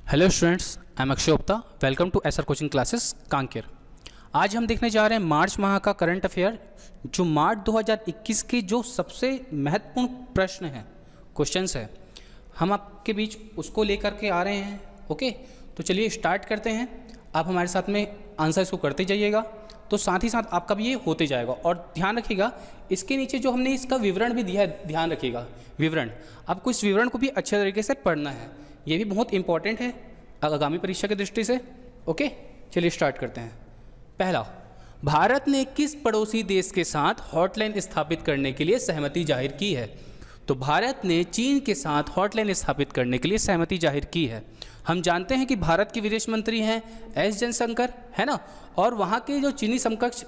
Hello students, I am Akshay Gupta. Welcome to SR coaching classes Kanker. आज हम देखने जा रहे हैं मार्च माह का करंट अफेयर, जो मार्च 2021 के जो सबसे महत्वपूर्ण प्रश्न हैं, क्वेश्चंस है, हम आपके बीच उसको लेकर के आ रहे हैं। ओके, तो चलिए स्टार्ट करते हैं। आप हमारे साथ में आंसर इसको करते जाइएगा, तो साथ ही साथ आपका भी ये होते जाएगा। और ध्यान रखिएगा, इसके नीचे जो हमने इसका विवरण भी दिया है, ध्यान रखिएगा विवरण, आपको इस विवरण को भी अच्छे तरीके से पढ़ना है। ये भी बहुत इंपॉर्टेंट है आगामी परीक्षा की दृष्टि से। ओके, चलिए स्टार्ट करते हैं। पहला, भारत ने किस पड़ोसी देश के साथ हॉटलाइन स्थापित करने के लिए सहमति जाहिर की है? तो भारत ने चीन के साथ हॉटलाइन स्थापित करने के लिए सहमति जाहिर की है। हम जानते हैं कि भारत के विदेश मंत्री हैं एस जयशंकर, है ना, और वहाँ के जो चीनी समकक्ष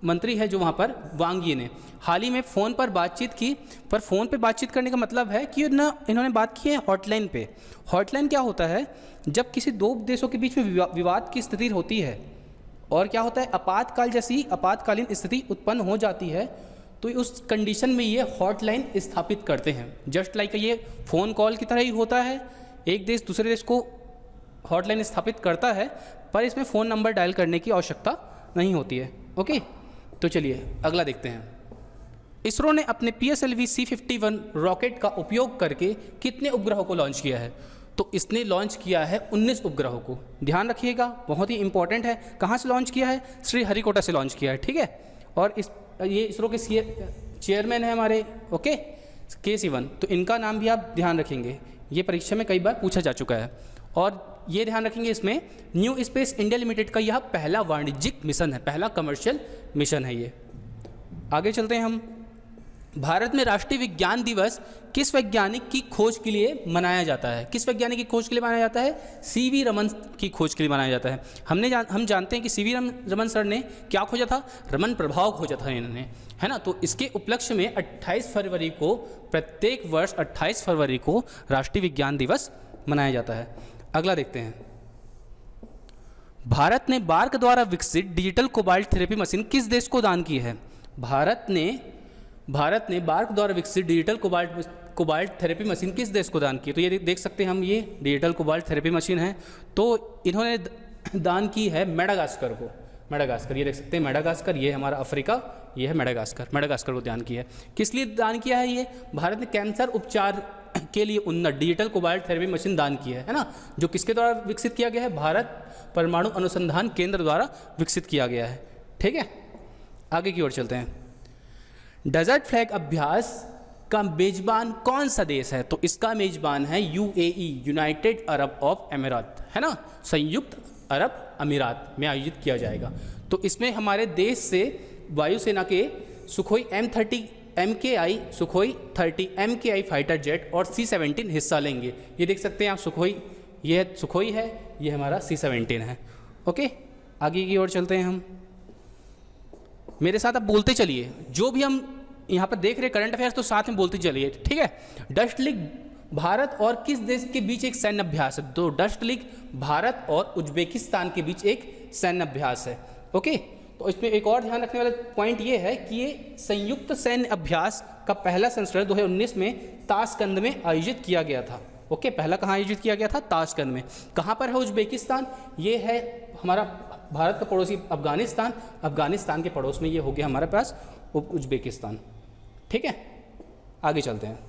मंत्री है जो वहाँ पर वांग यी ने हाल ही में फ़ोन पर बातचीत की। पर फ़ोन पे बातचीत करने का मतलब है कि इन्होंने बात की है हॉटलाइन पे। हॉटलाइन क्या होता है? जब किसी दो देशों के बीच में विवाद की स्थिति होती है और क्या होता है, आपातकाल जैसी आपातकालीन स्थिति उत्पन्न हो जाती है, तो उस कंडीशन में ये हॉटलाइन स्थापित करते हैं। जस्ट लाइक ये फ़ोन कॉल की तरह ही होता है। एक देश दूसरे देश को हॉटलाइन स्थापित करता है, पर इसमें फ़ोन नंबर डायल करने की आवश्यकता नहीं होती है। ओके, तो चलिए अगला देखते हैं। इसरो ने अपने PSLV C-51 रॉकेट का उपयोग करके कितने उपग्रहों को लॉन्च किया है? तो इसने लॉन्च किया है 19 उपग्रहों को। ध्यान रखिएगा, बहुत ही इंपॉर्टेंट है। कहाँ से लॉन्च किया है? श्रीहरिकोटा से लॉन्च किया है, ठीक है। और ये इसरो के चेयरमैन है हमारे, ओके, K Sivan, तो इनका नाम भी आप ध्यान रखेंगे, ये परीक्षा में कई बार पूछा जा चुका है। और ये ध्यान रखेंगे, इसमें न्यू स्पेस इंडिया लिमिटेड का यह पहला वाणिज्यिक मिशन है, पहला कमर्शियल मिशन है ये। आगे चलते हैं हम। भारत में राष्ट्रीय विज्ञान दिवस किस वैज्ञानिक की खोज के लिए मनाया जाता है? किस वैज्ञानिक की खोज के लिए मनाया जाता है? CV रमन की खोज के लिए मनाया जाता है। हम जानते हैं कि CV रमन सर ने क्या खोजा था? रमन प्रभाव खोजा था इन्होंने, है ना। तो इसके उपलक्ष्य में 28 फरवरी को, प्रत्येक वर्ष 28 फरवरी को राष्ट्रीय विज्ञान दिवस मनाया जाता है। अगला देखते हैं। भारत ने बार्क द्वारा विकसित डिजिटल कोबाल्ट थेरेपी मशीन किस देश को दान की है? भारत ने बार्क द्वारा विकसित डिजिटल कोबाल्ट थेरेपी मशीन किस देश को दान की है? तो ये देख सकते हैं हम, ये डिजिटल कोबाल्ट थेरेपी मशीन है, तो इन्होंने दान की है मेडागास्कर को। मेडागास्कर, ये देख सकते हैं मेडागास्कर, ये हमारा अफ्रीका, ये है मेडागास्कर को दान किया है। किस लिए दान किया है ये? भारत ने कैंसर उपचार के लिए उन्नत डिजिटल कोबाल्ट थेरेपी मशीन दान की है ना, जो किसके द्वारा विकसित किया गया है? भारत परमाणु अनुसंधान केंद्र द्वारा विकसित किया गया है, ठीक है। आगे की ओर चलते हैं। डेजर्ट फ्लैग अभ्यास का मेजबान कौन सा देश है? तो इसका मेजबान है UAE, यूनाइटेड अरब ऑफ अमीरात, है ना, संयुक्त अरब अमीरात में आयोजित किया जाएगा। तो इसमें हमारे देश से वायुसेना के Sukhoi Sukhoi 30 MKI fighter jet और C-17 हिस्सा लेंगे। ये देख सकते हैं आप, ये सुखोई है, ये हमारा C-17 है। ओके, आगे की ओर चलते हैं हम। मेरे साथ आप बोलते चलिए, जो भी हम यहाँ पर देख रहे हैं करंट अफेयर्स, तो साथ में बोलते चलिए, ठीक है। डस्ट लीग भारत और किस देश के बीच एक सैन्य अभ्यास है? तो डस्ट लीग भारत और उज्बेकिस्तान के बीच एक सैन्य अभ्यास है। ओके, तो इसमें एक और ध्यान रखने वाला पॉइंट ये है कि ये संयुक्त सैन्य अभ्यास का पहला संस्करण 2019 में ताशकंद में आयोजित किया गया था। ओके, पहला कहाँ आयोजित किया गया था? ताशकंद में। कहाँ पर है उज्बेकिस्तान? ये है हमारा भारत का पड़ोसी अफगानिस्तान, अफगानिस्तान के पड़ोस में ये हो गया हमारे पास उज्बेकिस्तान, ठीक है। आगे चलते हैं।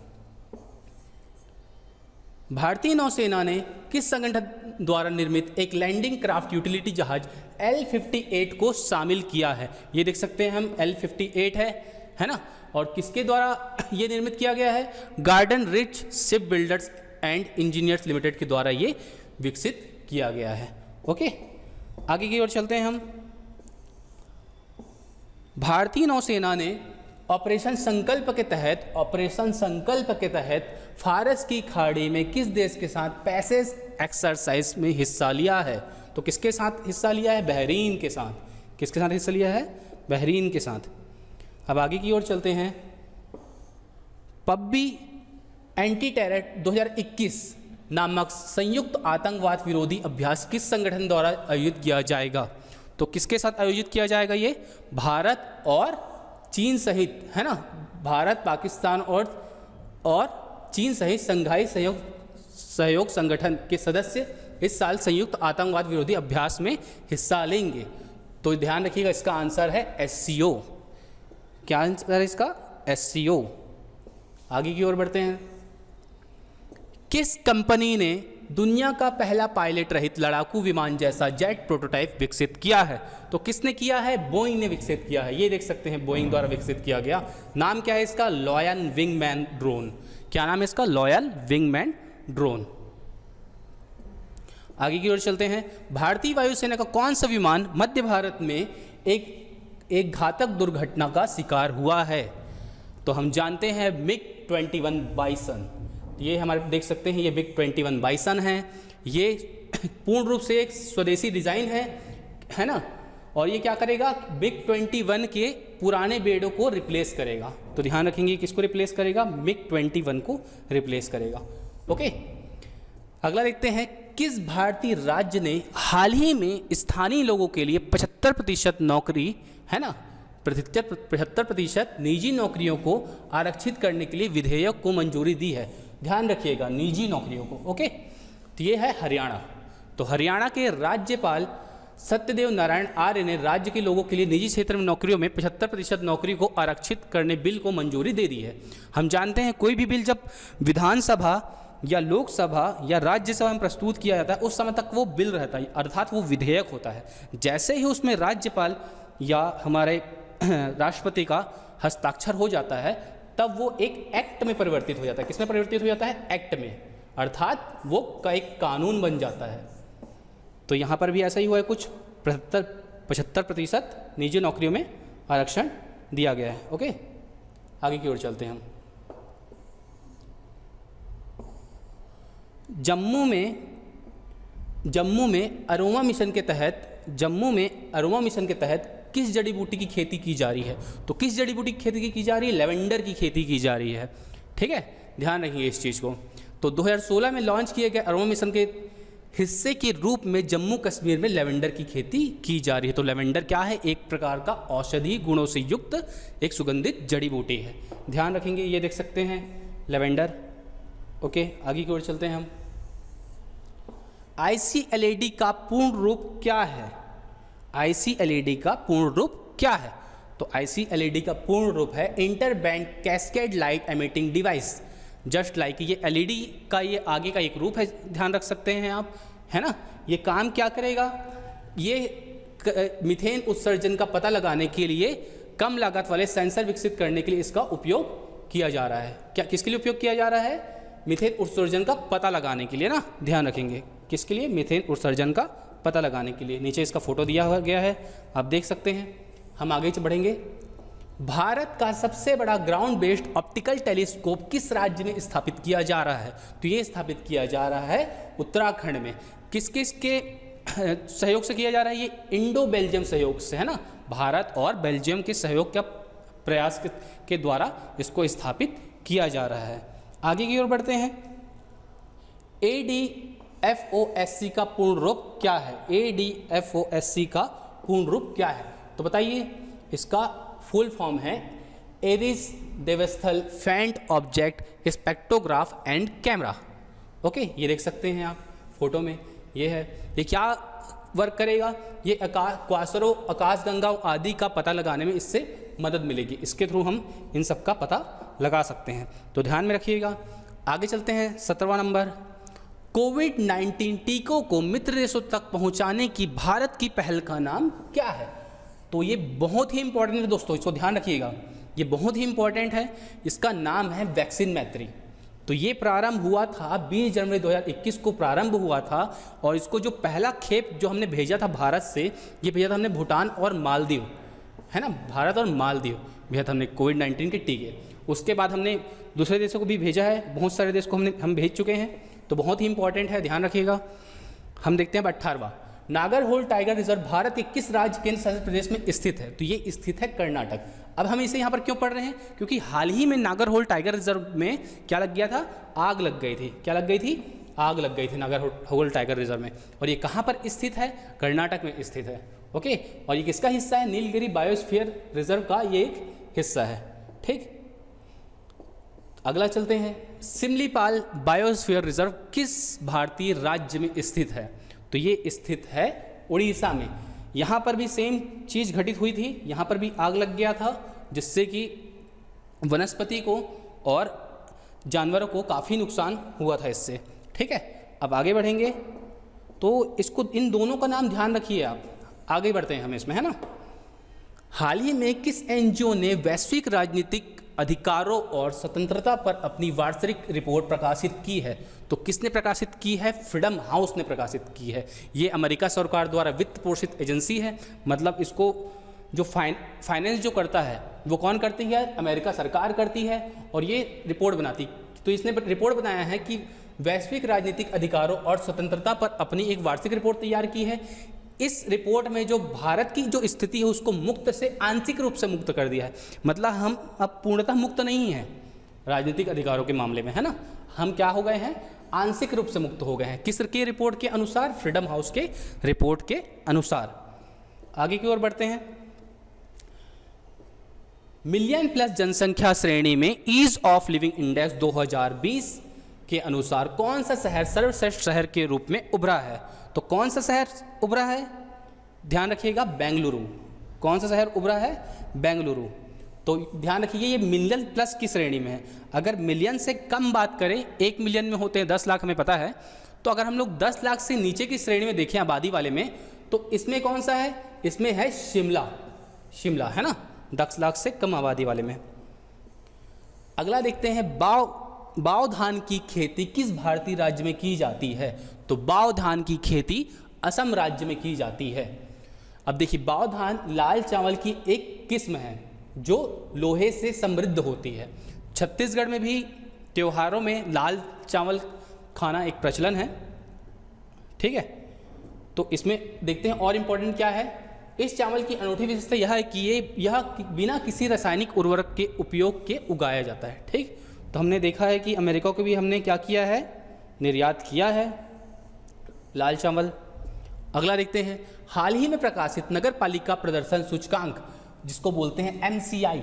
भारतीय नौसेना ने किस संगठन द्वारा निर्मित एक लैंडिंग क्राफ्ट यूटिलिटी जहाज L-58 को शामिल किया है? ये देख सकते हैं हम, L-58 है ना, और किसके द्वारा ये निर्मित किया गया है? Garden rich ship builders and engineers limited के द्वारा ये विकसित किया गया है। ओके, आगे की ओर चलते हैं हम। भारतीय नौसेना ने ऑपरेशन संकल्प के तहत फारस की खाड़ी में किस देश के साथ पैसेज एक्सरसाइज में हिस्सा लिया है? तो किसके साथ हिस्सा लिया है? बहरीन के साथ। किसके साथ हिस्सा लिया है? बहरीन के साथ। अब आगे की ओर चलते हैं। पब्बी एंटी टेरर 2021 नामक संयुक्त आतंकवाद विरोधी अभ्यास किस संगठन द्वारा आयोजित किया जाएगा? तो किसके साथ आयोजित किया जाएगा? ये भारत और चीन सहित, है ना, भारत, पाकिस्तान और चीन सहित संघाई सहयोग संगठन के सदस्य इस साल संयुक्त आतंकवाद विरोधी अभ्यास में हिस्सा लेंगे। तो ध्यान रखिएगा, इसका आंसर है SCO। क्या आंसर है इसका? SCO। आगे की ओर बढ़ते हैं। किस कंपनी ने दुनिया का पहला पायलट रहित लड़ाकू विमान जैसा जेट प्रोटोटाइप विकसित किया है? तो किसने किया है? बोइंग ने विकसित किया है। ये देख सकते हैं, बोइंग द्वारा विकसित किया गया। नाम क्या है इसका? Loyal wingman drone. क्या नाम है इसका? Loyal wingman drone. आगे की ओर चलते हैं। भारतीय वायुसेना का कौन सा विमान मध्य भारत में एक घातक दुर्घटना का शिकार हुआ है? तो हम जानते हैं MiG-21 बाइसन। ये हमारे देख सकते हैं, ये MiG-21 बाइसन है। ये पूर्ण रूप से एक स्वदेशी डिजाइन है ना। और ये क्या करेगा? MiG-21 के पुराने बेड़ों को रिप्लेस करेगा। तो ध्यान रखेंगे, किसको रिप्लेस करेगा? MiG-21 को रिप्लेस करेगा। ओके, अगला देखते हैं। किस भारतीय राज्य ने हाल ही में स्थानीय लोगों के लिए 75% नौकरी, है ना, 75% निजी नौकरियों को आरक्षित करने के लिए विधेयक को मंजूरी दी है? ध्यान रखिएगा, निजी नौकरियों को। ओके, तो ये है हरियाणा। तो हरियाणा के राज्यपाल सत्यदेव नारायण आर्य ने राज्य के लोगों के लिए निजी क्षेत्र में नौकरियों में 75% नौकरी को आरक्षित करने बिल को मंजूरी दे दी है। हम जानते हैं, कोई भी बिल जब विधानसभा या लोकसभा या राज्यसभा में प्रस्तुत किया जाता है, उस समय तक वो बिल रहता है, अर्थात वो विधेयक होता है। जैसे ही उसमें राज्यपाल या हमारे राष्ट्रपति का हस्ताक्षर हो जाता है, तब वो एक एक्ट में परिवर्तित हो जाता है। किसमें परिवर्तित हो जाता है? एक्ट में, अर्थात वो का एक कानून बन जाता है। तो यहाँ पर भी ऐसा ही हुआ है, कुछ 75% निजी नौकरियों में आरक्षण दिया गया है। ओके, आगे की ओर चलते हैं हम। जम्मू में अरोमा मिशन के तहत किस जड़ी बूटी की खेती की जा रही है? तो किस जड़ी बूटी की खेती की जा रही है? लेवेंडर की खेती की जा रही है। ठीक है, ध्यान रखिए इस चीज़ को। तो 2016 में लॉन्च किए गए अरोमा मिशन के हिस्से के रूप में जम्मू कश्मीर में लेवेंडर की खेती की जा रही है। तो लेवेंडर क्या है? एक प्रकार का औषधि गुणों से युक्त एक सुगंधित जड़ी बूटी है। ध्यान रखेंगे, ये देख सकते हैं लेवेंडर। ओके, आगे की ओर चलते हैं हम। IC-LED का पूर्ण रूप क्या है? IC-LED का पूर्ण रूप क्या है? तो IC-LED का पूर्ण रूप है inter band cascade light emitting device. Just like ये LED का ये आगे का एक रूप है, ध्यान रख सकते हैं आप, है ना। ये काम क्या करेगा? ये मीथेन उत्सर्जन का पता लगाने के लिए कम लागत वाले सेंसर विकसित करने के लिए इसका उपयोग किया जा रहा है। क्या किसके लिए उपयोग किया जा रहा है? मीथेन उत्सर्जन का पता लगाने के लिए ना, ध्यान रखेंगे। किसके लिए? मीथेन उत्सर्जन का पता लगाने के लिए। नीचे इसका फोटो दिया गया है, आप देख सकते हैं। हम आगे बढ़ेंगे। भारत का सबसे बड़ा ग्राउंड बेस्ड ऑप्टिकल टेलीस्कोप किस राज्य में स्थापित किया जा रहा है? तो ये स्थापित किया जा रहा है उत्तराखंड में। किस किस के सहयोग से किया जा रहा है? ये इंडो बेल्जियम सहयोग से, है ना। भारत और बेल्जियम के सहयोग का प्रयास के द्वारा इसको स्थापित किया जा रहा है। आगे की ओर बढ़ते हैं। ADFOSC का पूर्ण रूप क्या है? ADFOSC का पूर्ण रूप क्या है? तो बताइए, इसका फुल फॉर्म है एरिस देवस्थल फेंट object spectrograph and camera. Okay, ये देख सकते हैं आप फोटो में, ये है। ये क्या वर्क करेगा? ये क्वासरों, आकाशगंगा आदि का पता लगाने में इससे मदद मिलेगी। इसके थ्रू हम इन सब का पता लगा सकते हैं, तो ध्यान में रखिएगा। आगे चलते हैं। 17वां नंबर, कोविड-19 टीकों को मित्र देशों तक पहुंचाने की भारत की पहल का नाम क्या है? तो ये बहुत ही इंपॉर्टेंट है दोस्तों, इसको ध्यान रखिएगा, ये बहुत ही इंपॉर्टेंट है। इसका नाम है वैक्सीन मैत्री। तो ये प्रारंभ हुआ था 20 जनवरी 2021 को प्रारंभ हुआ था, और इसको जो पहला खेप जो हमने भेजा था भारत से, ये भेजा था हमने भूटान और मालदीव, है ना, भारत और मालदीव भेजा था हमने कोविड-19 के टीके। उसके बाद हमने दूसरे देशों को भी भेजा है, बहुत सारे देश को हम भेज चुके हैं, तो बहुत ही इंपॉर्टेंट है, ध्यान रखिएगा। हम देखते हैं 18वां, नागरहोल टाइगर रिजर्व भारत के किस राज्य केंद्र शासित प्रदेश में स्थित है? तो ये स्थित है कर्नाटक। अब हम इसे यहाँ पर क्यों पढ़ रहे हैं? क्योंकि हाल ही में नागरहोल टाइगर रिजर्व में क्या लग गया था? आग लग गई थी। क्या लग गई थी? आग लग गई थी नागरहोल टाइगर रिजर्व में। और ये कहाँ पर स्थित है? कर्नाटक में स्थित है। ओके, और ये किसका हिस्सा है? नीलगिरी बायोस्फीयर रिजर्व का ये एक हिस्सा है। ठीक, अगला चलते हैं, सिमलीपाल बायोस्फीयर रिजर्व किस भारतीय राज्य में स्थित है? तो ये स्थित है उड़ीसा में। यहाँ पर भी सेम चीज़ घटित हुई थी, यहाँ पर भी आग लग गया था जिससे कि वनस्पति को और जानवरों को काफ़ी नुकसान हुआ था इससे। ठीक है, अब आगे बढ़ेंगे तो इसको, इन दोनों का नाम ध्यान रखिए आप। आगे बढ़ते हैं हम इसमें, है ना। हाल ही में किस एनजीओ ने वैश्विक राजनीतिक अधिकारों और स्वतंत्रता पर अपनी वार्षिक रिपोर्ट प्रकाशित की है? तो किसने प्रकाशित की है? फ्रीडम हाउस ने प्रकाशित की है। ये अमेरिका सरकार द्वारा वित्त पोषित एजेंसी है, मतलब इसको जो फाइनेंस जो करता है वो कौन करती है? अमेरिका सरकार करती है, और ये रिपोर्ट बनाती। तो इसने रिपोर्ट बनाया है कि वैश्विक राजनीतिक अधिकारों और स्वतंत्रता पर अपनी एक वार्षिक रिपोर्ट तैयार की है। इस रिपोर्ट में जो भारत की जो स्थिति है उसको मुक्त से आंशिक रूप से मुक्त कर दिया है, मतलब हम अब पूर्णतः मुक्त नहीं हैं राजनीतिक अधिकारों के मामले में, है ना। हम क्या हो गए हैं? आंशिक रूप से मुक्त हो गए हैं। किस के रिपोर्ट के अनुसार? फ्रीडम हाउस के रिपोर्ट के अनुसार। आगे की ओर बढ़ते हैं। मिलियन प्लस जनसंख्या श्रेणी में ईज ऑफ लिविंग इंडेक्स 2020 के अनुसार कौन सा शहर सर्वश्रेष्ठ शहर के रूप में उभरा है? तो कौन सा शहर उभरा है? ध्यान रखिएगा, बेंगलुरु। कौन सा शहर उभरा है? बेंगलुरु। तो ध्यान रखिए ये मिलियन प्लस की श्रेणी में है। अगर मिलियन से कम बात करें, 1 मिलियन में होते हैं 10 लाख, हमें पता है। तो अगर हम लोग 10 लाख से नीचे की श्रेणी में देखें आबादी वाले में, तो इसमें कौन सा है? इसमें है शिमला। शिमला, है ना, 10 लाख से कम आबादी वाले में। अगला देखते हैं, बाव धान की खेती किस भारतीय राज्य में की जाती है? तो बाव धान की खेती असम राज्य में की जाती है। अब देखिए, बाव धान लाल चावल की एक किस्म है जो लोहे से समृद्ध होती है। छत्तीसगढ़ में भी त्योहारों में लाल चावल खाना एक प्रचलन है। ठीक है, तो इसमें देखते हैं और इम्पोर्टेंट क्या है। इस चावल की अनूठी विशेषता यह है कि यह बिना किसी रासायनिक उर्वरक के उपयोग के उगाया जाता है। ठीक, तो हमने देखा है कि अमेरिका को भी हमने क्या किया है? निर्यात किया है लाल चावल। अगला देखते हैं, हाल ही में प्रकाशित नगर पालिका प्रदर्शन सूचकांक जिसको बोलते हैं MCI,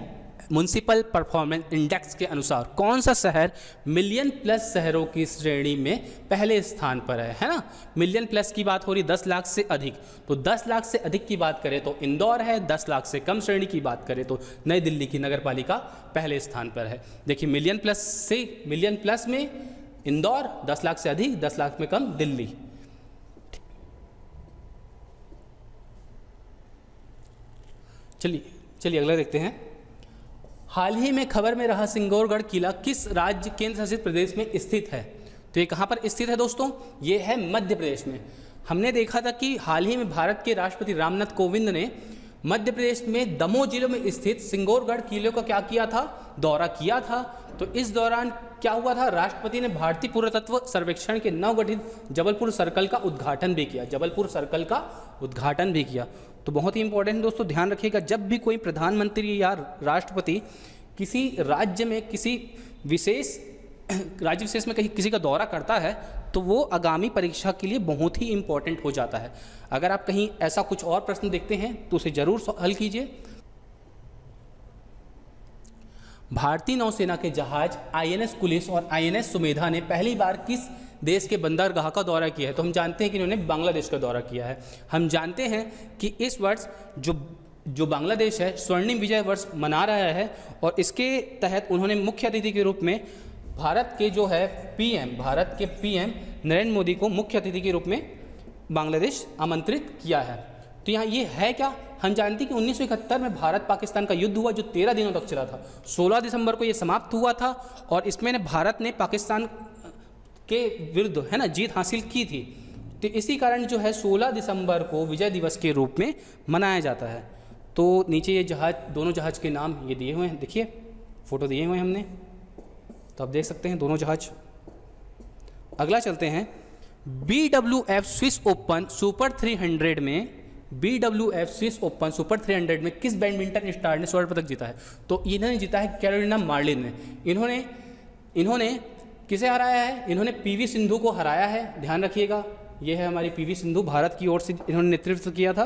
म्युनिसिपल परफॉर्मेंस इंडेक्स के अनुसार कौन सा शहर मिलियन प्लस शहरों की श्रेणी में पहले स्थान पर है ना। मिलियन प्लस की बात हो रही 10 लाख से अधिक, तो 10 लाख से अधिक की बात करें तो इंदौर है। 10 लाख से कम श्रेणी की बात करें तो नई दिल्ली की नगर पालिका पहले स्थान पर है। देखिए, मिलियन प्लस में इंदौर, 10 लाख से अधिक, 10 लाख में कम दिल्ली। चलिए अगला देखते हैं। हाल ही में खबर में रहा सिंगौरगढ़ किला किस राज्य केंद्र शासित प्रदेश में स्थित है? तो ये कहाँ पर स्थित है दोस्तों? ये है मध्य प्रदेश में। हमने देखा था कि हाल ही में भारत के राष्ट्रपति रामनाथ कोविंद ने मध्य प्रदेश में दमोह जिले में स्थित सिंगौरगढ़ किले का क्या किया था? दौरा किया था। तो इस दौरान क्या हुआ था? राष्ट्रपति ने भारतीय पुरातत्व सर्वेक्षण के नवगठित जबलपुर सर्कल का उद्घाटन भी किया। जबलपुर सर्कल का उद्घाटन भी किया। तो बहुत ही इंपॉर्टेंट दोस्तों, ध्यान रखिएगा, जब भी कोई प्रधानमंत्री या राष्ट्रपति किसी राज्य में किसी विशेष राज्य विशेष में कहीं किसी का दौरा करता है तो वो आगामी परीक्षा के लिए बहुत ही इंपॉर्टेंट हो जाता है। अगर आप कहीं ऐसा कुछ और प्रश्न देखते हैं तो उसे जरूर हल कीजिए। भारतीय नौसेना के जहाज INS कुलिस और INS सुमेधा ने पहली बार किस देश के बंदरगाह का दौरा किया है? तो हम जानते हैं कि इन्होंने बांग्लादेश का दौरा किया है। हम जानते हैं कि इस वर्ष जो बांग्लादेश है स्वर्णिम विजय वर्ष मना रहा है, और इसके तहत उन्होंने मुख्य अतिथि के रूप में भारत के PM नरेंद्र मोदी को मुख्य अतिथि के रूप में बांग्लादेश आमंत्रित किया है। तो यहाँ ये है क्या? हम जानते हैं कि 1971 में भारत पाकिस्तान का युद्ध हुआ जो 13 दिनों तक चला था। 16 दिसंबर को ये समाप्त हुआ था, और इसमें भारत ने पाकिस्तान के विरुद्ध, है ना, जीत हासिल की थी। तो इसी कारण जो है 16 दिसंबर को विजय दिवस के रूप में मनाया जाता है। तो नीचे ये जहाज, दोनों जहाज के नाम ये दिए हुए हैं, देखिए फोटो दिए हुए हैं हमने, तो आप देख सकते हैं दोनों जहाज। अगला चलते हैं, BWF स्विस ओपन सुपर 300 में किस बैडमिंटन स्टार ने स्वर्ण पदक जीता है? तो इन्होंने जीता है कैरोलिना मार्लिन ने। इन्होंने किसे हराया है? इन्होंने PV सिंधु को हराया है। ध्यान रखिएगा, ये है हमारी PV सिंधु, भारत की ओर से इन्होंने नेतृत्व किया था।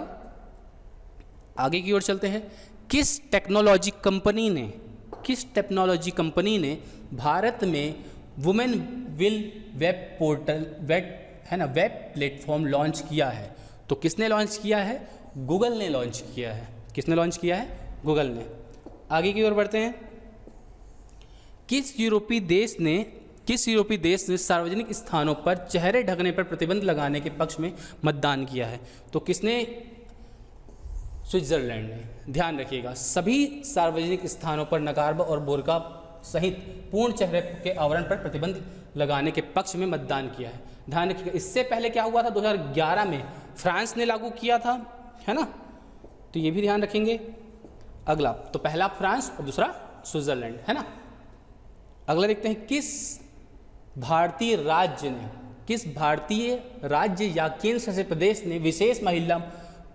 आगे की ओर चलते हैं, किस टेक्नोलॉजी कंपनी ने किस टेक्नोलॉजी कंपनी ने भारत में women will web portal web platform launch किया है? तो किसने लॉन्च किया है? गूगल ने लॉन्च किया है। किसने लॉन्च किया है? गूगल ने। आगे की ओर बढ़ते हैं। किस यूरोपीय देश ने सार्वजनिक स्थानों पर चेहरे ढकने पर प्रतिबंध लगाने के पक्ष में मतदान किया है? तो किसने? स्विट्जरलैंड ने। ध्यान रखिएगा, सभी सार्वजनिक स्थानों पर नकाब और बुर्का सहित पूर्ण चेहरे के आवरण पर प्रतिबंध लगाने के पक्ष में मतदान किया है। ध्यान रखिएगा, इससे पहले क्या हुआ था? 2011 में फ्रांस ने लागू किया था, है ना? तो ये भी ध्यान रखेंगे। अगला, तो पहला फ्रांस और दूसरा स्विट्जरलैंड, है ना? अगला देखते हैं, किस भारतीय राज्य या केंद्र शासित प्रदेश ने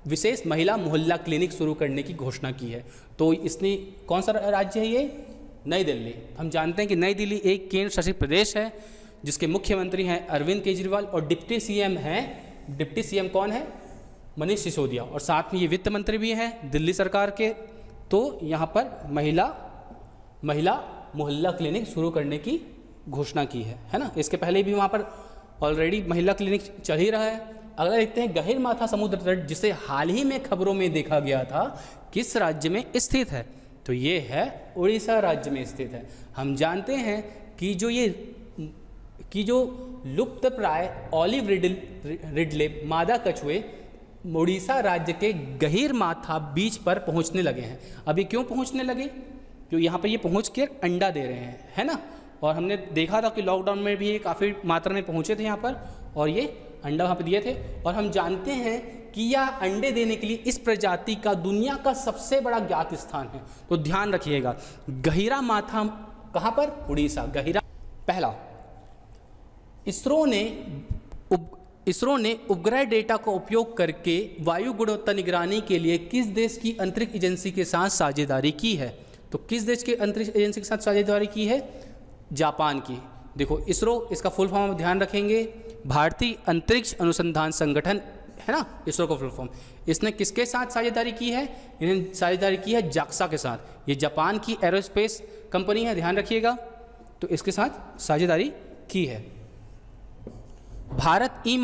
विशेष महिला मोहल्ला क्लिनिक शुरू करने की घोषणा की है? तो इसने कौन सा राज्य है ये? नई दिल्ली। हम जानते हैं कि नई दिल्ली एक केंद्र शासित प्रदेश है जिसके मुख्यमंत्री हैं अरविंद केजरीवाल और डिप्टी सीएम कौन है? मनीष सिसोदिया, और साथ में ये वित्त मंत्री भी हैं दिल्ली सरकार के। तो यहाँ पर महिला मोहल्ला क्लिनिक शुरू करने की घोषणा की है ना? इसके पहले भी वहाँ पर ऑलरेडी महिला क्लिनिक चल ही रहा है। अगला देखते हैं, गहीरमाथा समुद्र तट जिसे हाल ही में खबरों में देखा गया था, किस राज्य में स्थित है? तो ये है उड़ीसा राज्य में स्थित है। हम जानते हैं कि जो लुप्तप्राय ऑलिव रिडले मादा कछुए उड़ीसा राज्य के गहीरमाथा बीच पर पहुंचने लगे हैं। अभी क्यों पहुंचने लगे? क्यों यहाँ पर ये पहुँच कर अंडा दे रहे हैं, है ना? और हमने देखा था कि लॉकडाउन में भी ये काफ़ी मात्रा में पहुँचे थे यहाँ पर और ये अंडा वहाँ पर दिए थे। और हम जानते हैं कि यह अंडे देने के लिए इस प्रजाति का दुनिया का सबसे बड़ा ज्ञात स्थान है। तो ध्यान रखिएगा, गहीरमाथा कहाँ पर? उड़ीसा। गहीरा। पहला, इसरो ने उपग्रह डेटा का उपयोग करके वायु गुणवत्ता निगरानी के लिए किस देश की अंतरिक्ष एजेंसी के साथ साझेदारी की है? तो किस देश की अंतरिक्ष एजेंसी के साथ साझेदारी की है? जापान की। देखो, इसरो, इसका फुल फॉर्म ध्यान रखेंगे, भारतीय अंतरिक्ष अनुसंधान संगठन, है ना? इसरो का फुल फॉर्म। इसने किसके साथ साझेदारी की है? इन्हें साझेदारी की है जाक्सा के साथ। ये जापान की एरोस्पेस कंपनी है, ध्यान रखिएगा। तो इसके साथ साझेदारी की है। भारत ई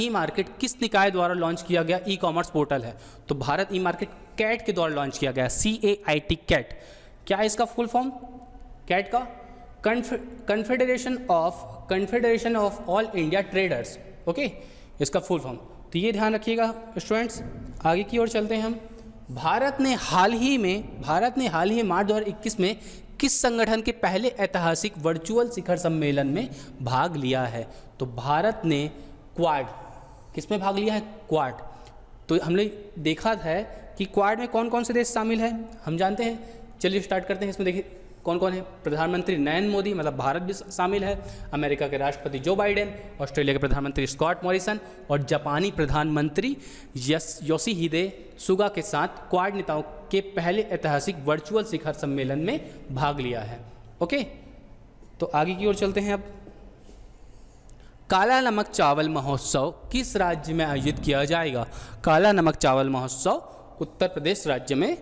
मार्केट किस निकाय द्वारा लॉन्च किया गया ई कॉमर्स पोर्टल है? तो भारत ई मार्केट कैट के द्वारा लॉन्च किया गया, CAIT कैट। क्या है इसका फुल फॉर्म? कैट का confederation of all India traders. Okay, इसका फुल फॉर्म। तो ये ध्यान रखिएगा स्टूडेंट्स। आगे की ओर चलते हैं हम। भारत ने हाल ही में मार्च 2021 में किस संगठन के पहले ऐतिहासिक वर्चुअल शिखर सम्मेलन में भाग लिया है? तो भारत ने क्वाड, किस में भाग लिया है? क्वाड। तो हमने देखा था कि क्वाड में कौन कौन से देश शामिल हैं, हम जानते हैं। चलिए स्टार्ट करते हैं। इसमें देखिए कौन कौन है। प्रधानमंत्री नरेंद्र मोदी, मतलब भारत भी शामिल है, अमेरिका के राष्ट्रपति जो बाइडेन, ऑस्ट्रेलिया के प्रधानमंत्री स्कॉट मॉरिसन और जापानी प्रधानमंत्री योशिहिदे सुगा के साथ क्वाड नेताओं के पहले ऐतिहासिक वर्चुअल शिखर सम्मेलन में भाग लिया है। ओके, तो आगे की ओर चलते हैं अब। काला नमक चावल महोत्सव किस राज्य में आयोजित किया जाएगा? काला नमक चावल महोत्सव उत्तर प्रदेश राज्य में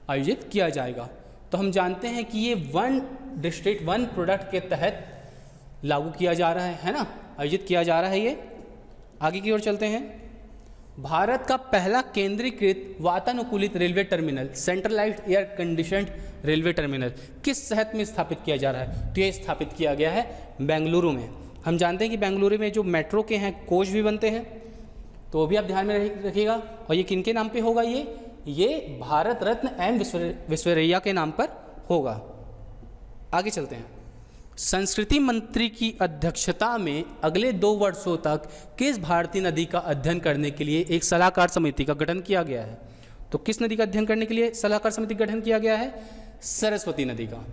आयोजित किया जाएगा। तो हम जानते हैं कि ये वन डिस्ट्रिक्ट वन प्रोडक्ट के तहत लागू किया जा रहा है ना, आयोजित किया जा रहा है ये। आगे की ओर चलते हैं। भारत का पहला केंद्रीकृत वातानुकूलित railway terminal, centralised air conditioned railway terminal किस शहर में स्थापित किया जा रहा है? तो ये स्थापित किया गया है बेंगलुरु में। हम जानते हैं कि बेंगलुरु में जो मेट्रो के हैं कोच भी बनते हैं, तो वो भी आप ध्यान में रखिएगा। और ये किनके नाम पे होगा? ये भारत रत्न एम विश्वेश्वरैया के नाम पर होगा। आगे चलते हैं। संस्कृति मंत्री की अध्यक्षता में अगले 2 वर्षों तक किस भारतीय नदी का अध्ययन करने के लिए एक सलाहकार समिति का गठन किया गया है? तो किस नदी का अध्ययन करने के लिए सलाहकार समिति का गठन किया गया है? सरस्वती नदी का।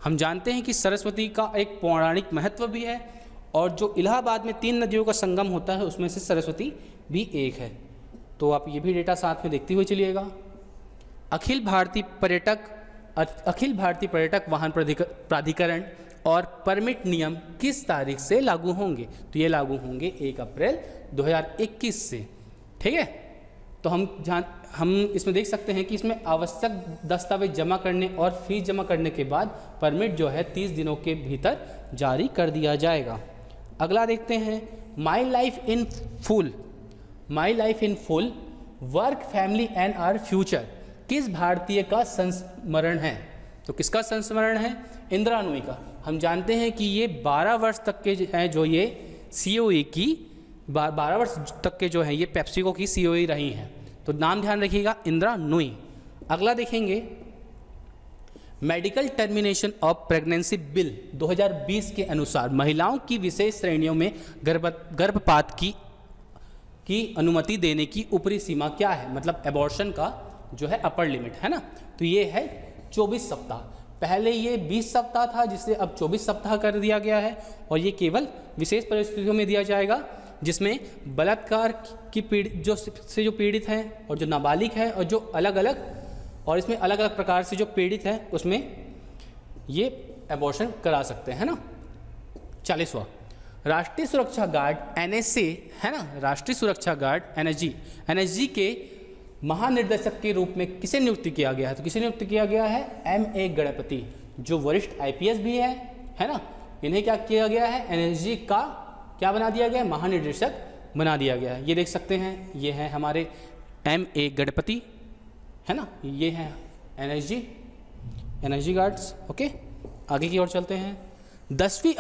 हम जानते हैं कि सरस्वती का एक पौराणिक महत्व भी है और जो इलाहाबाद में 3 नदियों का संगम होता है उसमें से सरस्वती भी एक है। तो आप ये भी डेटा साथ में देखते हुए चलिएगा। अखिल भारतीय पर्यटक वाहन प्राधिकरण और परमिट नियम किस तारीख से लागू होंगे? तो ये लागू होंगे 1 अप्रैल 2021 से। ठीक है, तो हम इसमें देख सकते हैं कि इसमें आवश्यक दस्तावेज जमा करने और फीस जमा करने के बाद परमिट जो है 30 दिनों के भीतर जारी कर दिया जाएगा। अगला देखते हैं my life in full. My life in full work family and our future किस भारतीय का संस्मरण है? तो किसका संस्मरण है? इंदिरा नूई का। हम जानते हैं कि ये 12 वर्ष तक के हैं जो ये COE की 12 वर्ष तक के जो हैं ये पेप्सिको की COE रही हैं। तो नाम ध्यान रखिएगा, इंदिरा नूई। अगला देखेंगे medical termination of pregnancy bill 2020 के अनुसार महिलाओं की विशेष श्रेणियों में गर्भपात की अनुमति देने की ऊपरी सीमा क्या है? मतलब एबॉर्शन का जो है अपर लिमिट है ना, तो ये है 24 सप्ताह। पहले ये 20 सप्ताह था जिसे अब 24 सप्ताह कर दिया गया है और ये केवल विशेष परिस्थितियों में दिया जाएगा जिसमें बलात्कार की जो पीड़ित हैं और जो नाबालिग है और जो अलग अलग प्रकार से जो पीड़ित हैं उसमें ये एबॉर्शन करा सकते हैं ना। 40वां राष्ट्रीय सुरक्षा गार्ड NSA है ना, राष्ट्रीय सुरक्षा गार्ड NSG के महानिर्देशक के रूप में किसे नियुक्त किया गया है? तो किसे नियुक्त किया गया है? MA गणपति, जो वरिष्ठ IPS भी है ना। इन्हें क्या किया गया है? NSG का क्या बना दिया गया है? महानिर्देशक बना दिया गया है। ये देख सकते हैं, ये है हमारे MA गणपति है ना, ये है NSG गार्ड्स। ओके, आगे की ओर चलते हैं। 10वीं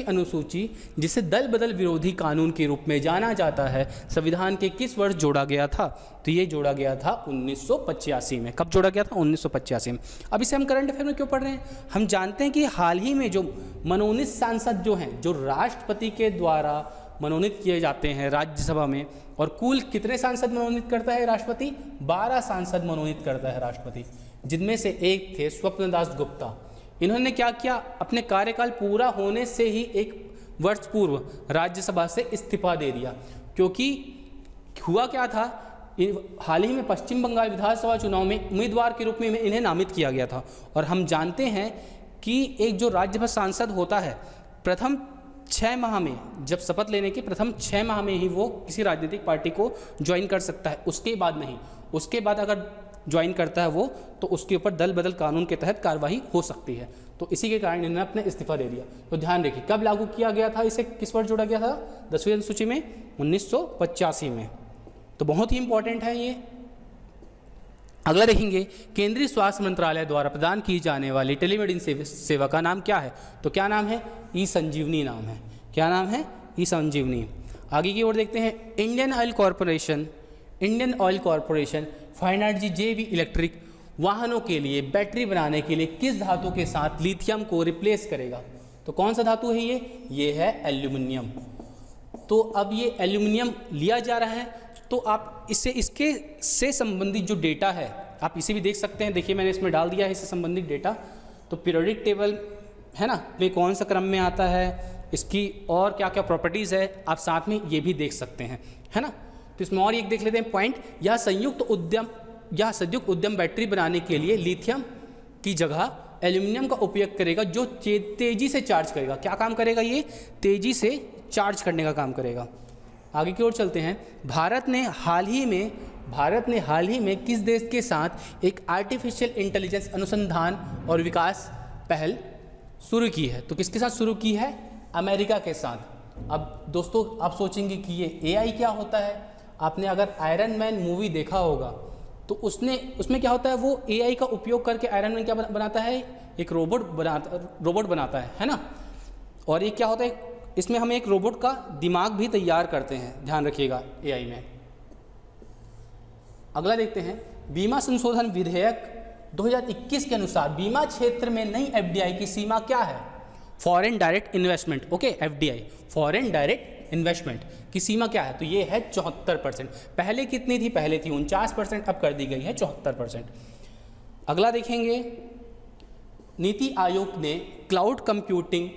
अनुसूची जिसे दल बदल विरोधी कानून के रूप में जाना जाता है संविधान के किस वर्ष जोड़ा गया था? तो ये जोड़ा गया था 1985 में। कब जोड़ा गया था? 1985 में। अब इसे हम करंट अफेयर में क्यों पढ़ रहे हैं? हम जानते हैं कि हाल ही में जो मनोनीत सांसद जो हैं, जो राष्ट्रपति के द्वारा मनोनीत किए जाते हैं राज्यसभा में, और कुल कितने सांसद मनोनीत करता है राष्ट्रपति? 12 सांसद मनोनीत करता है राष्ट्रपति, जिनमें से एक थे स्वप्नदास गुप्ता। इन्होंने क्या किया? अपने कार्यकाल पूरा होने से ही 1 वर्ष पूर्व राज्यसभा से इस्तीफा दे दिया, क्योंकि हुआ क्या था, हाल ही में पश्चिम बंगाल विधानसभा चुनाव में उम्मीदवार के रूप में इन्हें नामित किया गया था। और हम जानते हैं कि एक जो राज्यसभा सांसद होता है प्रथम 6 माह में, जब शपथ लेने के प्रथम 6 माह में ही वो किसी राजनीतिक पार्टी को ज्वाइन कर सकता है, उसके बाद नहीं। उसके बाद अगर ज्वाइन करता है वो, तो उसके ऊपर दल बदल कानून के तहत कार्रवाई हो सकती है। तो इसी के कारण इन्होंने अपने इस्तीफा दे दिया। तो ध्यान रखिए, कब लागू किया गया था इसे? किस वर्ष जोड़ा गया था 10वीं अनुसूची में? 1985 में। तो बहुत ही इंपॉर्टेंट है ये। अगला देखेंगे, केंद्रीय स्वास्थ्य मंत्रालय द्वारा प्रदान की जाने वाली टेलीमेडिसिन सेवा का नाम क्या है? तो क्या नाम है? ई-संजीवनी नाम है। क्या नाम है? ई-संजीवनी। आगे की ओर देखते हैं, Indian oil corporation Phinergy JV electric वाहनों के लिए बैटरी बनाने के लिए किस धातु के साथ लिथियम को रिप्लेस करेगा? तो कौन सा धातु है ये? ये है एल्यूमिनियम। तो अब ये एल्यूमिनियम लिया जा रहा है, तो आप इसके से संबंधित जो डेटा है आप इसे भी देख सकते हैं। देखिए मैंने इसमें डाल दिया है इससे संबंधित डेटा। तो पीरियोडिक टेबल है ना, में कौन सा क्रम में आता है, इसकी और क्या क्या प्रॉपर्टीज़ है, आप साथ में ये भी देख सकते हैं, है ना। तो इसमें और एक देख लेते हैं पॉइंट, यह संयुक्त उद्यम बैटरी बनाने के लिए लिथियम की जगह एल्यूमिनियम का उपयोग करेगा, जो तेजी से चार्ज करेगा। क्या काम करेगा? ये तेजी से चार्ज करने का काम करेगा। आगे की ओर चलते हैं। भारत ने हाल ही में किस देश के साथ एक आर्टिफिशियल इंटेलिजेंस अनुसंधान और विकास पहल शुरू की है? तो किसके साथ शुरू की है? अमेरिका के साथ। अब दोस्तों आप सोचेंगे कि ये AI क्या होता है। आपने अगर आयरन मैन मूवी देखा होगा तो उसमें क्या होता है, वो AI का उपयोग करके आयरन मैन क्या बनाता है? एक रोबोट बनाता है ना। और ये क्या होता है, इसमें हम एक रोबोट का दिमाग भी तैयार करते हैं, ध्यान रखिएगा AI में। अगला देखते हैं, बीमा संशोधन विधेयक 2021 के अनुसार बीमा क्षेत्र में नई FDI की सीमा क्या है? Foreign direct investment. Okay, FDI foreign direct investment की सीमा क्या है? तो ये है 74%। पहले कितनी थी? पहले थी 49%, अब कर दी गई है 74%। अगला देखेंगे, नीति आयोग ने क्लाउड कंप्यूटिंग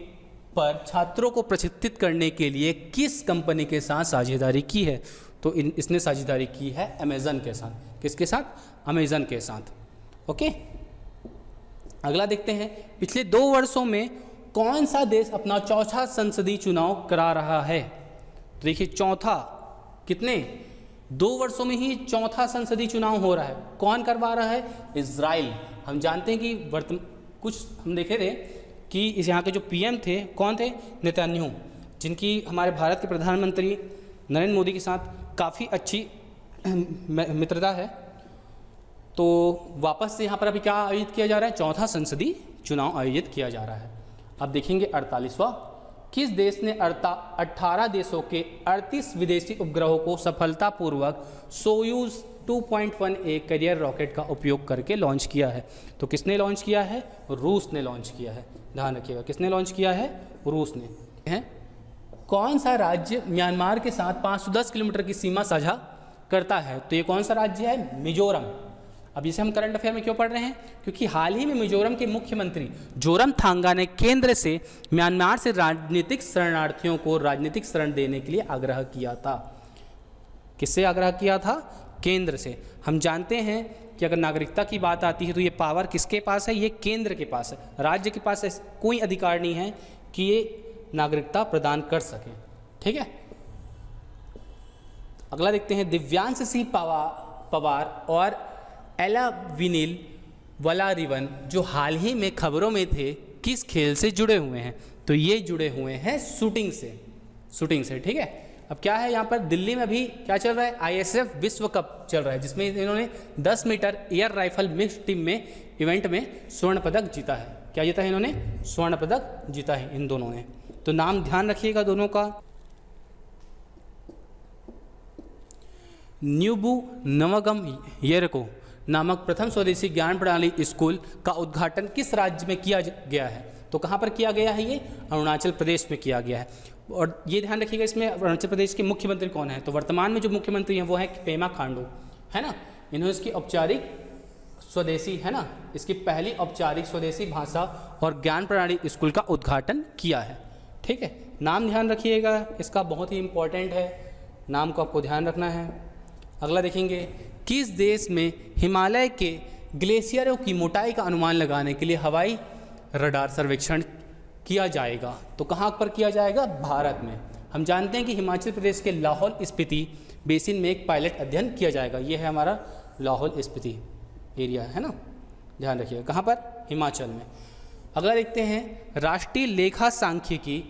पर छात्रों को प्रशिक्षित करने के लिए किस कंपनी के साथ साझेदारी की है? तो इसने साझेदारी की है अमेजन के साथ। किसके साथ? अमेजन के साथ। ओके, अगला देखते हैं, पिछले 2 वर्षों में कौन सा देश अपना चौथा संसदीय चुनाव करा रहा है? तो देखिए, चौथा कितने 2 वर्षों में ही चौथा संसदीय चुनाव हो रहा है। कौन करवा रहा है? इजराइल। हम जानते हैं कि कुछ हम देखे थे कि इस यहाँ के जो पीएम थे कौन थे? नेतन्याहू, जिनकी हमारे भारत के प्रधानमंत्री नरेंद्र मोदी के साथ काफ़ी अच्छी मित्रता है। तो वापस से यहाँ पर अभी क्या आयोजित किया जा रहा है? चौथा संसदीय चुनाव आयोजित किया जा रहा है। अब देखेंगे 48वां, किस देश ने 18 देशों के 38 विदेशी उपग्रहों को सफलतापूर्वक सोयूज 2.1A कैरियर रॉकेट का उपयोग करके लॉन्च किया है? तो किसने लॉन्च किया है? रूस ने लॉन्च किया है। ध्यान रखिएगा, किसने लॉन्च किया है? रूस ने। है कौन सा राज्य म्यांमार के साथ 510 किलोमीटर की सीमा साझा करता है? तो ये कौन सा राज्य है? मिजोरम। अब इसे हम करंट अफेयर में क्यों पढ़ रहे हैं? क्योंकि हाल ही में मिजोरम के मुख्यमंत्री जोरमथांगा ने केंद्र से म्यांमार से राजनीतिक शरणार्थियों को राजनीतिक शरण देने के लिए आग्रह किया था। किससे आग्रह किया था? केंद्र से। हम जानते हैं कि अगर नागरिकता की बात आती है तो ये पावर किसके पास है? ये केंद्र के पास है। राज्य के पास कोई अधिकार नहीं है कि ये नागरिकता प्रदान कर सके। ठीक है, अगला देखते हैं। दिव्यांश सिंह पवार और एला विनील वलारिवन जो हाल ही में खबरों में थे, किस खेल से जुड़े हुए हैं? तो ये जुड़े हुए हैं शूटिंग से। ठीक है, अब क्या है यहाँ पर दिल्ली में अभी क्या चल रहा है? ISF विश्व कप चल रहा है, जिसमें इन्होंने 10 metre air rifle mix team में इवेंट में स्वर्ण पदक जीता है। क्या जीता है इन्होंने? स्वर्ण पदक जीता है इन दोनों ने। तो नाम ध्यान रखिएगा दोनों का। न्यूबू नवगम येरको नामक प्रथम स्वदेशी ज्ञान प्रणाली स्कूल का उद्घाटन किस राज्य में किया गया है? तो कहाँ पर किया गया है? ये अरुणाचल प्रदेश में किया गया है। और ये ध्यान रखिएगा, इसमें अरुणाचल प्रदेश के मुख्यमंत्री कौन है? तो वर्तमान में जो मुख्यमंत्री हैं वो है पेमा खांडू, है ना। इन्होंने इसकी औपचारिक स्वदेशी, है ना, इसकी पहली औपचारिक स्वदेशी भाषा और ज्ञान प्रणाली स्कूल का उद्घाटन किया है। ठीक है, नाम ध्यान रखिएगा, इसका बहुत ही इंपॉर्टेंट है, नाम को आपको ध्यान रखना है। अगला देखेंगे, किस देश में हिमालय के ग्लेशियरों की मोटाई का अनुमान लगाने के लिए हवाई रडार सर्वेक्षण किया जाएगा? तो कहाँ पर किया जाएगा? भारत में। हम जानते हैं कि हिमाचल प्रदेश के लाहौल स्पीति बेसिन में एक पायलट अध्ययन किया जाएगा। ये है हमारा लाहौल स्पीति एरिया, है ना, ध्यान रखिएगा। कहाँ पर? हिमाचल में। अगला देखते हैं, राष्ट्रीय लेखा सांख्यिकी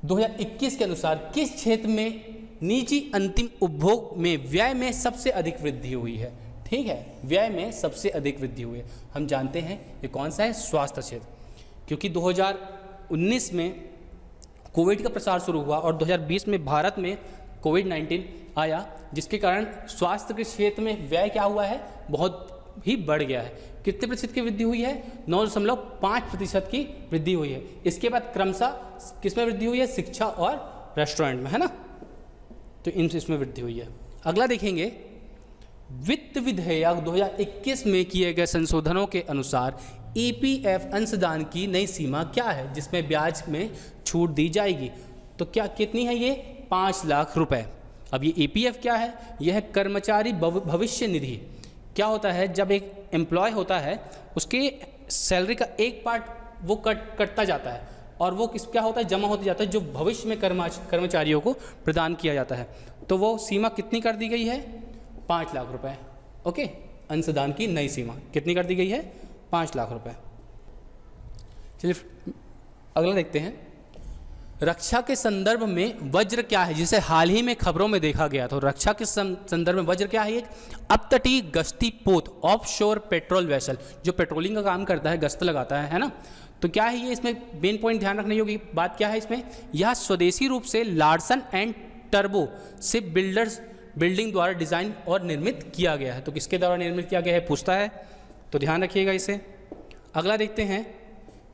2021 के अनुसार किस क्षेत्र में निजी अंतिम उपभोग में व्यय में सबसे अधिक वृद्धि हुई है? ठीक है, व्यय में सबसे अधिक वृद्धि हुई है। हम जानते हैं ये कौन सा है? स्वास्थ्य क्षेत्र। क्योंकि 2019 में कोविड का प्रसार शुरू हुआ और 2020 में भारत में कोविड-19 आया, जिसके कारण स्वास्थ्य के क्षेत्र में व्यय क्या हुआ है? बहुत ही बढ़ गया है। कितने प्रतिशत की वृद्धि हुई है? 9.5% की वृद्धि हुई है। इसके बाद क्रमशः किसमें वृद्धि हुई है? शिक्षा और रेस्टोरेंट में, है ना, तो इसमें वृद्धि हुई है। अगला देखेंगे, वित्त विधेयक 2021 में किए गए संशोधनों के अनुसार EPF अंशदान की नई सीमा क्या है जिसमें ब्याज में छूट दी जाएगी? तो क्या कितनी है ये? 5 लाख रुपए। अब ये EPF क्या है? यह है कर्मचारी भविष्य निधि। क्या होता है, जब एक एम्प्लॉय होता है उसके सैलरी का एक पार्ट वो कटता जाता है और वो क्या होता है? जमा होता जाता है, जो भविष्य में कर्मचारियों को प्रदान किया जाता है। तो वो सीमा कितनी कर दी गई है? 5 लाख रुपए। ओके, अंशदान की नई सीमा कितनी कर दी गई है? 5 लाख रुपए। चलिए अगला देखते हैं, रक्षा के संदर्भ में वज्र क्या है जिसे हाल ही में खबरों में देखा गया? तो रक्षा के संदर्भ में वज्र क्या है? एक अपतटीय गश्ती पोत, ऑफशोर पेट्रोल वेसल, जो पेट्रोलिंग का काम करता है, गश्त लगाता है ना। तो क्या है ये? इसमें मेन पॉइंट ध्यान रखने योग्य बात क्या है इसमें? यह स्वदेशी रूप से Larsen and turbo ship building द्वारा डिजाइन और निर्मित किया गया है। तो किसके द्वारा निर्मित किया गया है पूछता है, तो ध्यान रखिएगा इसे। अगला देखते हैं,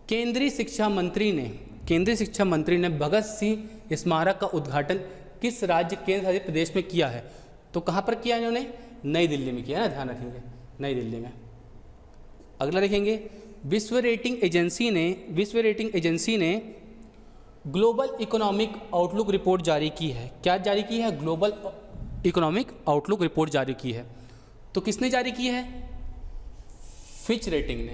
केंद्रीय शिक्षा मंत्री ने भगत सिंह स्मारक का उद्घाटन किस राज्य केंद्र शासित प्रदेश में किया है? तो कहाँ पर किया इन्होंने? नई दिल्ली में किया है ना, ध्यान रखेंगे, नई दिल्ली में। अगला देखेंगे, विश्व रेटिंग एजेंसी ने ग्लोबल इकोनॉमिक आउटलुक रिपोर्ट जारी की है। क्या जारी की है? ग्लोबल इकोनॉमिक आउटलुक रिपोर्ट जारी की है। तो किसने जारी की है? फिच रेटिंग ने,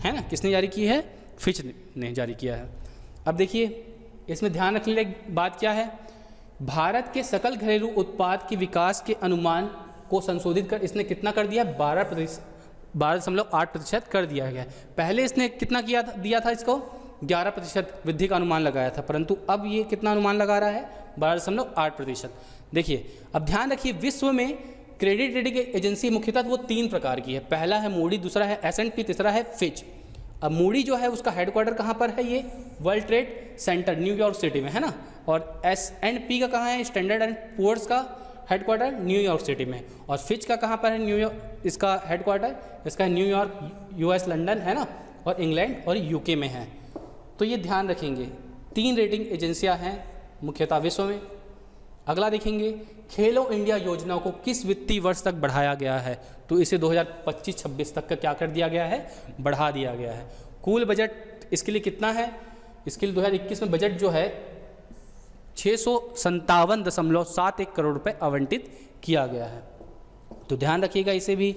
है ना, किसने जारी की है? फिच ने जारी किया है। अब देखिए इसमें ध्यान रखने वाली बात क्या है भारत के सकल घरेलू उत्पाद के विकास के अनुमान को संशोधित कर इसने कितना कर दिया, 12.8% कर दिया गया। पहले इसने कितना दिया था इसको, 11% वृद्धि का अनुमान लगाया था, परंतु अब ये कितना अनुमान लगा रहा है, 12.8%। देखिए अब ध्यान रखिए, विश्व में क्रेडिट रेटिंग एजेंसी मुख्यतः वो 3 प्रकार की है। पहला है मूडी, दूसरा है S&P, तीसरा है फिच। अब मूडी जो है उसका हेडक्वार्टर कहाँ पर है, ये world trade centre New York city में है ना, और S&P का कहाँ है, स्टैंडर्ड एंड पुअर्स का हेडक्वार्टर न्यूयॉर्क सिटी में, और फिच का कहाँ पर है, न्यूयॉर्क, इसका हेडक्वार्टर इसका न्यूयॉर्क US लंदन है ना, और इंग्लैंड और UK में है। तो ये ध्यान रखेंगे, 3 रेटिंग एजेंसियां हैं मुख्यतः विश्व में। अगला देखेंगे, खेलो इंडिया योजना को किस वित्तीय वर्ष तक बढ़ाया गया है, तो इसे 2025-26 तक का क्या कर दिया गया है, बढ़ा दिया गया है। कुल बजट इसके लिए कितना है, इसके लिए 2021 में बजट जो है 657.71 करोड़ रुपए आवंटित किया गया है, तो ध्यान रखिएगा इसे भी।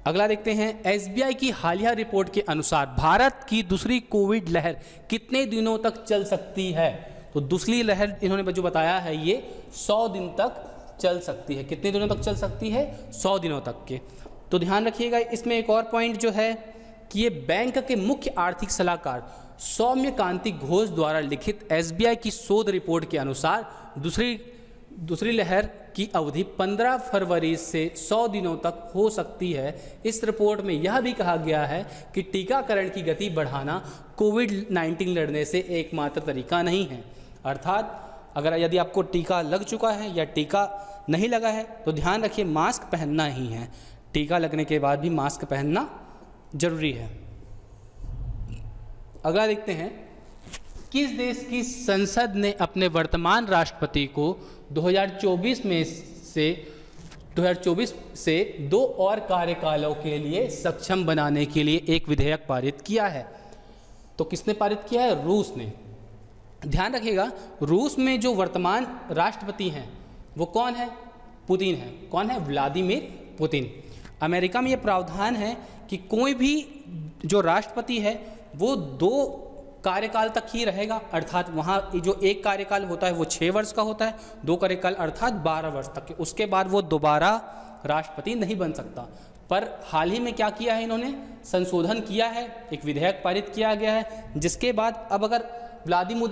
अगला देखते हैं, SBI की हालिया रिपोर्ट के अनुसार भारत की दूसरी कोविड लहर कितने दिनों तक चल सकती है, तो दूसरी लहर इन्होंने जो बताया है ये 100 दिन तक चल सकती है। कितने दिनों तक चल सकती है, 100 दिनों तक के। तो ध्यान रखिएगा, इसमें एक और पॉइंट जो है कि ये बैंक के मुख्य आर्थिक सलाहकार सौम्य कांति घोष द्वारा लिखित SBI की शोध रिपोर्ट के अनुसार दूसरी लहर की अवधि 15 फरवरी से 100 दिनों तक हो सकती है। इस रिपोर्ट में यह भी कहा गया है कि टीकाकरण की गति बढ़ाना कोविड-19 लड़ने से एकमात्र तरीका नहीं है। अर्थात अगर यदि आपको टीका लग चुका है या टीका नहीं लगा है तो ध्यान रखिए, मास्क पहनना ही है। टीका लगने के बाद भी मास्क पहनना जरूरी है। अगला देखते हैं, किस देश की संसद ने अपने वर्तमान राष्ट्रपति को 2024 से 2 और कार्यकालों के लिए सक्षम बनाने के लिए एक विधेयक पारित किया है। तो किसने पारित किया है, रूस ने। ध्यान रखिएगा, रूस में जो वर्तमान राष्ट्रपति हैं वो कौन है, पुतिन है। कौन है, व्लादिमीर पुतिन। अमेरिका में ये प्रावधान है कि कोई भी जो राष्ट्रपति है वो 2 कार्यकाल तक ही रहेगा, अर्थात वहाँ जो एक कार्यकाल होता है वो 6 वर्ष का होता है, 2 कार्यकाल अर्थात 12 वर्ष तक के। उसके बाद वो दोबारा राष्ट्रपति नहीं बन सकता। पर हाल ही में क्या किया है, इन्होंने संशोधन किया है, एक विधेयक पारित किया गया है, जिसके बाद अब अगर व्लादिमीर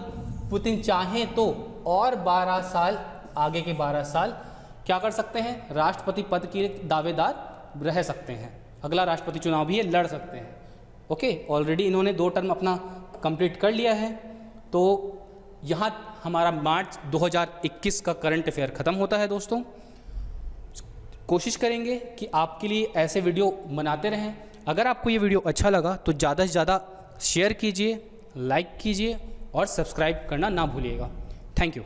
पुतिन चाहें तो और 12 साल, आगे के 12 साल क्या कर सकते हैं, राष्ट्रपति पद के दावेदार रह सकते हैं। अगला राष्ट्रपति चुनाव भी ये लड़ सकते हैं। ओके, ऑलरेडी इन्होंने 2 टर्म अपना कंप्लीट कर लिया है। तो यहाँ हमारा मार्च 2021 का करंट अफेयर ख़त्म होता है। दोस्तों, कोशिश करेंगे कि आपके लिए ऐसे वीडियो बनाते रहें। अगर आपको ये वीडियो अच्छा लगा तो ज़्यादा से ज़्यादा शेयर कीजिए, लाइक कीजिए और सब्सक्राइब करना ना भूलिएगा। Thank you.